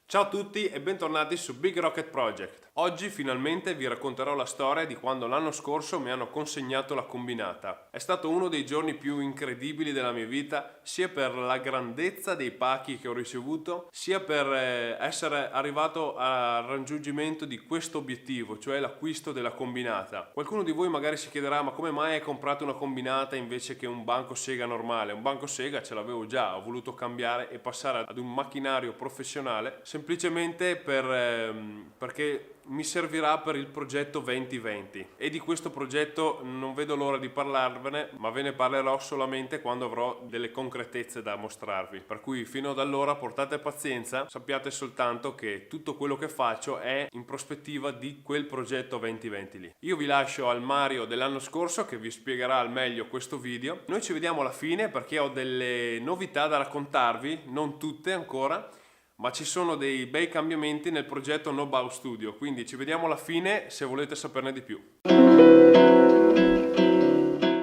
Ciao a tutti e bentornati su Big Rocket Project. Oggi finalmente vi racconterò la storia di quando l'anno scorso mi hanno consegnato la combinata. È stato uno dei giorni più incredibili della mia vita, sia per la grandezza dei pacchi che ho ricevuto, sia per essere arrivato al raggiungimento di questo obiettivo, cioè l'acquisto della combinata. Qualcuno di voi magari si chiederà: ma come mai hai comprato una combinata invece che un banco sega normale? Un banco sega ce l'avevo già, ho voluto cambiare e passare ad un macchinario professionale semplicemente perché mi servirà per il progetto 2020 e di questo progetto non vedo l'ora di parlarvene, ma ve ne parlerò solamente quando avrò delle concretezze da mostrarvi. Per cui fino ad allora portate pazienza, sappiate soltanto che tutto quello che faccio è in prospettiva di quel progetto 2020 lì. Io vi lascio al Mario dell'anno scorso che vi spiegherà al meglio questo video. Noi ci vediamo alla fine perché ho delle novità da raccontarvi, non tutte ancora, ma ci sono dei bei cambiamenti nel progetto Know-How Studio, quindi ci vediamo alla fine se volete saperne di più.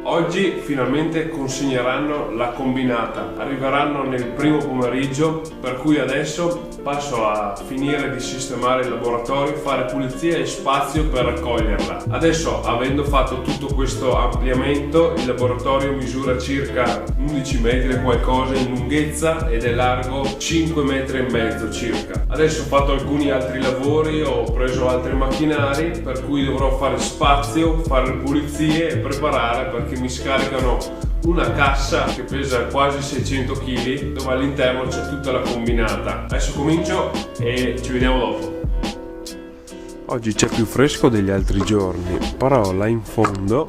Oggi finalmente consegneranno la combinata, arriveranno nel primo pomeriggio, per cui adesso passo a finire di sistemare il laboratorio, fare pulizia e spazio per raccoglierla. Adesso, avendo fatto tutto questo ampliamento, il laboratorio misura circa 11 metri e qualcosa in lunghezza ed è largo 5 metri e mezzo circa. Adesso ho fatto alcuni altri lavori, ho preso altri macchinari, per cui dovrò fare spazio, fare le pulizie e preparare perché mi scaricano una cassa che pesa quasi 600 kg dove all'interno c'è tutta la combinata. Adesso comincio e ci vediamo dopo. Oggi c'è più fresco degli altri giorni, però là in fondo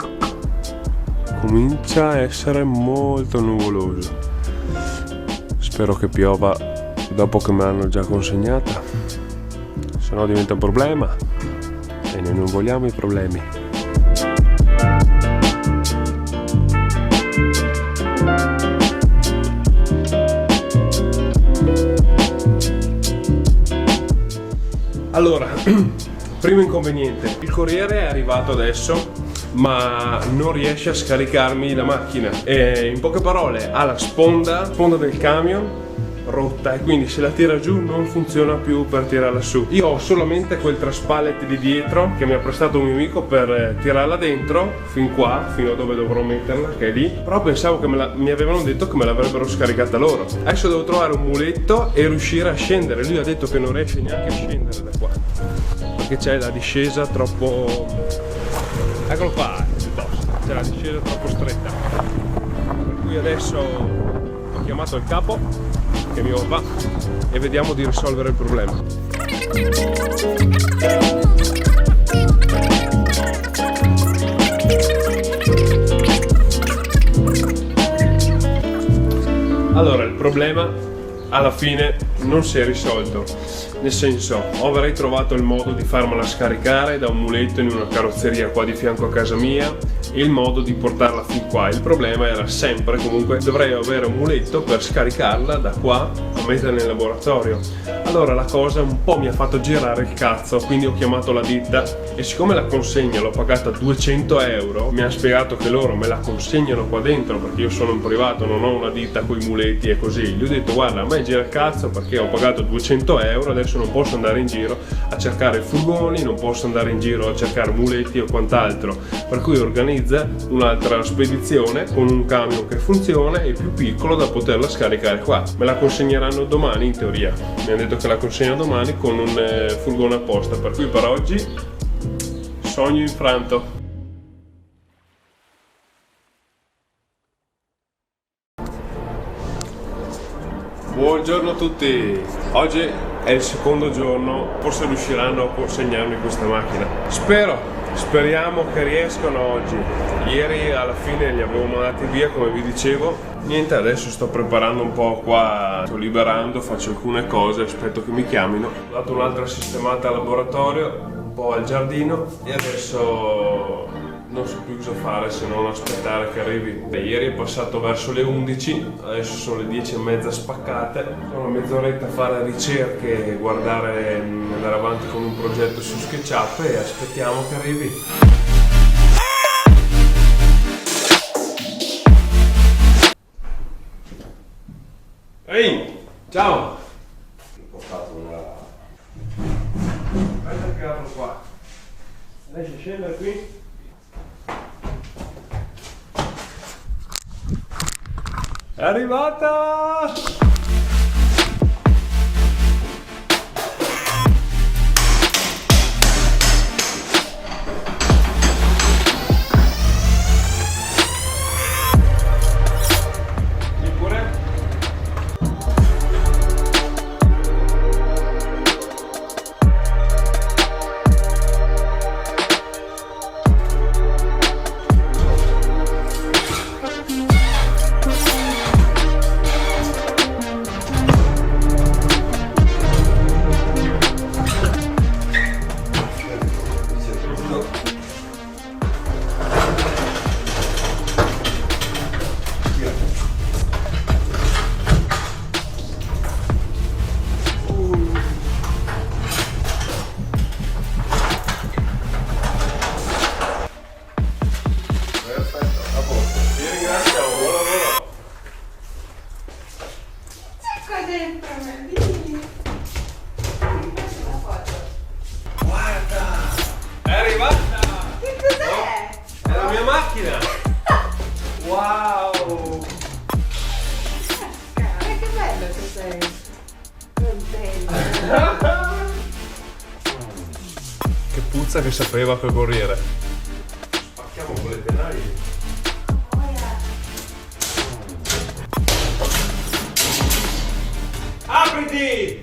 comincia a essere molto nuvoloso. Spero che piova dopo che me l'hanno già consegnata, se no diventa un problema e noi non vogliamo i problemi. Allora, primo inconveniente, il corriere è arrivato adesso ma non riesce a scaricarmi la macchina e in poche parole ha la sponda del camion rotta e quindi se la tira giù non funziona più per tirarla su. Io ho solamente quel traspallet di dietro che mi ha prestato un mio amico per tirarla dentro fin qua, fino a dove dovrò metterla, che è lì, però pensavo che mi avevano detto che me l'avrebbero scaricata loro. Adesso devo trovare un muletto e riuscire a scendere. Lui ha detto che non riesce neanche a scendere da qua perché c'è la discesa troppo, eccolo qua, c'è la discesa troppo stretta, per cui adesso ho chiamato il capo che è mio papà e vediamo di risolvere il problema. Allora, il problema alla fine non si è risolto, nel senso, avrei trovato il modo di farmela scaricare da un muletto in una carrozzeria qua di fianco a casa mia e il modo di portarla fin qua. Il problema era sempre, comunque, dovrei avere un muletto per scaricarla da qua a mettere nel laboratorio. Allora la cosa un po' mi ha fatto girare il cazzo, quindi ho chiamato la ditta e siccome la consegna l'ho pagata 200 euro, mi ha spiegato che loro me la consegnano qua dentro perché io sono in privato, non ho una ditta con i muletti e così. Gli ho detto: guarda, a me gira il cazzo perché ho pagato 200 euro, adesso non posso andare in giro a cercare furgoni, non posso andare in giro a cercare muletti o quant'altro, per cui organizza un'altra spedizione con un camion che funziona e più piccolo da poterla scaricare qua. Me la consegneranno domani in teoria, mi hanno detto che la consegna domani con un furgone apposta, per cui per oggi sogno infranto. Buongiorno a tutti, oggi è il secondo giorno, forse riusciranno a consegnarmi questa macchina, speriamo che riescano oggi. Ieri alla fine li avevo mandati via come vi dicevo, niente, adesso sto preparando un po' qua, sto liberando, faccio alcune cose, aspetto che mi chiamino. Ho dato un'altra sistemata al laboratorio, un po' al giardino e adesso non so più cosa fare se non aspettare che arrivi. Ieri è passato verso le 11, adesso sono le 10:30 spaccate, sono mezz'oretta a fare ricerche, guardare, andare avanti con un progetto su SketchUp e aspettiamo che arrivi. Ehi, ciao! Ho portato Riesci a scendere qui? È arrivata! Qua dentro, Melvini. La foto. Guarda! È arrivata! Che cos'è? È la mia macchina! Wow! Che bello che sei. Contento. Che puzza che sapeva quel corriere! Spacchiamo con le tenarie! Apriti!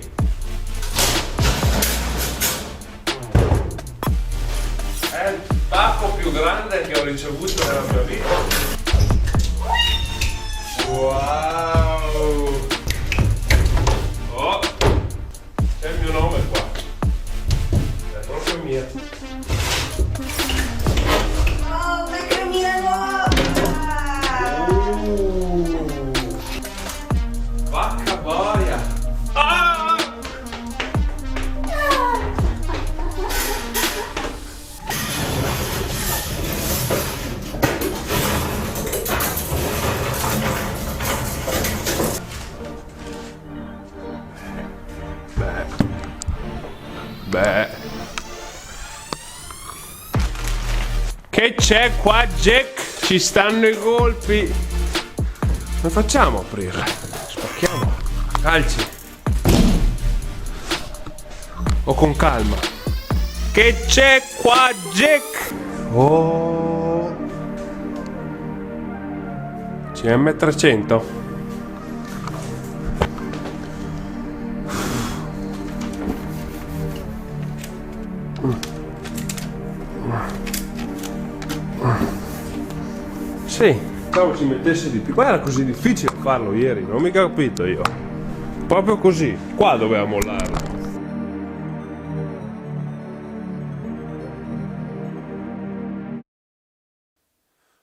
È il pacco più grande che ho ricevuto nella mia vita. Wow! Oh! C'è il mio nome qua. È proprio mia. Oh, una cremina nuova! Vacca boia! Ah! Beh. Che c'è qua, Jack? Ci stanno i colpi. Come facciamo a aprirla? Spacchiamo. Calci. O con calma. Che c'è qua, Jack? Oh. CM300. Sì, pensavo si mettesse di più. Ma era così difficile farlo ieri, non ho mica capito io. Proprio così, qua doveva mollarlo.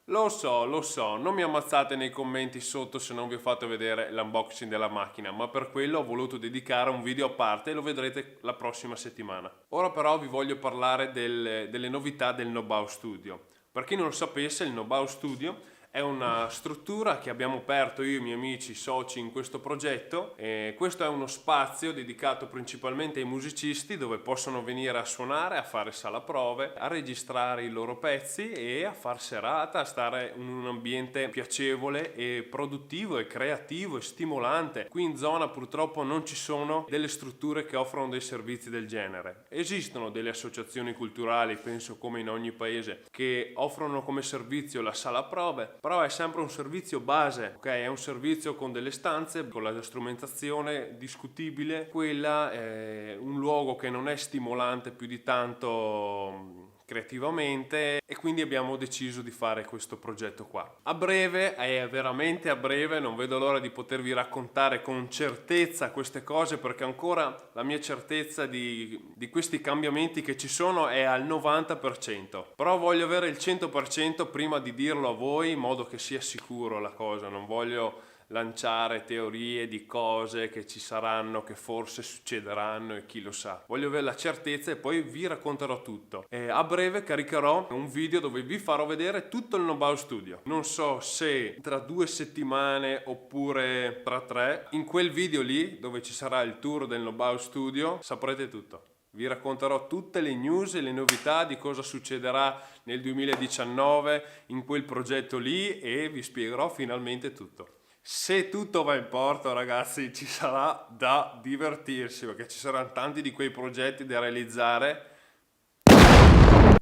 Lo so, non mi ammazzate nei commenti sotto se non vi ho fatto vedere l'unboxing della macchina, ma per quello ho voluto dedicare un video a parte e lo vedrete la prossima settimana. Ora però vi voglio parlare delle novità del Know Studio. Per chi non lo sapesse, il Know Studio è una struttura che abbiamo aperto io e i miei amici soci in questo progetto. E questo è uno spazio dedicato principalmente ai musicisti dove possono venire a suonare, a fare sala prove, a registrare i loro pezzi e a far serata, a stare in un ambiente piacevole e produttivo e creativo e stimolante. Qui in zona purtroppo non ci sono delle strutture che offrono dei servizi del genere. Esistono delle associazioni culturali, penso come in ogni paese, che offrono come servizio la sala prove, però è sempre un servizio base, ok? È un servizio con delle stanze, con la strumentazione discutibile. Quella è un luogo che non è stimolante più di tanto creativamente e quindi abbiamo deciso di fare questo progetto qua. A breve, veramente a breve, non vedo l'ora di potervi raccontare con certezza queste cose, perché ancora la mia certezza di questi cambiamenti che ci sono è al 90%. Però voglio avere il 100% prima di dirlo a voi, in modo che sia sicuro la cosa. Non voglio lanciare teorie di cose che ci saranno, che forse succederanno e chi lo sa. Voglio avere la certezza e poi vi racconterò tutto. A breve caricherò un video dove vi farò vedere tutto il Know Studio. Non so se tra 2 settimane oppure tra 3. In quel video lì, dove ci sarà il tour del Know Studio, saprete tutto. Vi racconterò tutte le news e le novità di cosa succederà nel 2019 in quel progetto lì e vi spiegherò finalmente tutto. Se tutto va in porto, ragazzi, ci sarà da divertirsi perché ci saranno tanti di quei progetti da realizzare.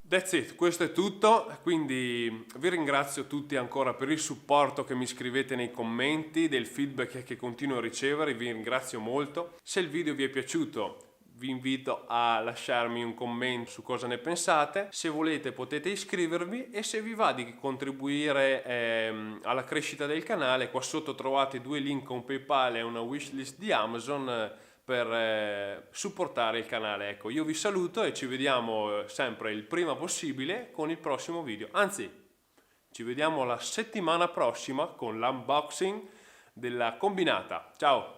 That's it, questo è tutto, quindi vi ringrazio tutti ancora per il supporto che mi scrivete nei commenti, del feedback che continuo a ricevere, vi ringrazio molto. Se il video vi è piaciuto vi invito a lasciarmi un commento su cosa ne pensate, se volete potete iscrivervi e se vi va di contribuire alla crescita del canale, qua sotto trovate 2 link con PayPal e una wishlist di Amazon per supportare il canale. Ecco, io vi saluto e ci vediamo sempre il prima possibile con il prossimo video, anzi ci vediamo la settimana prossima con l'unboxing della combinata. Ciao!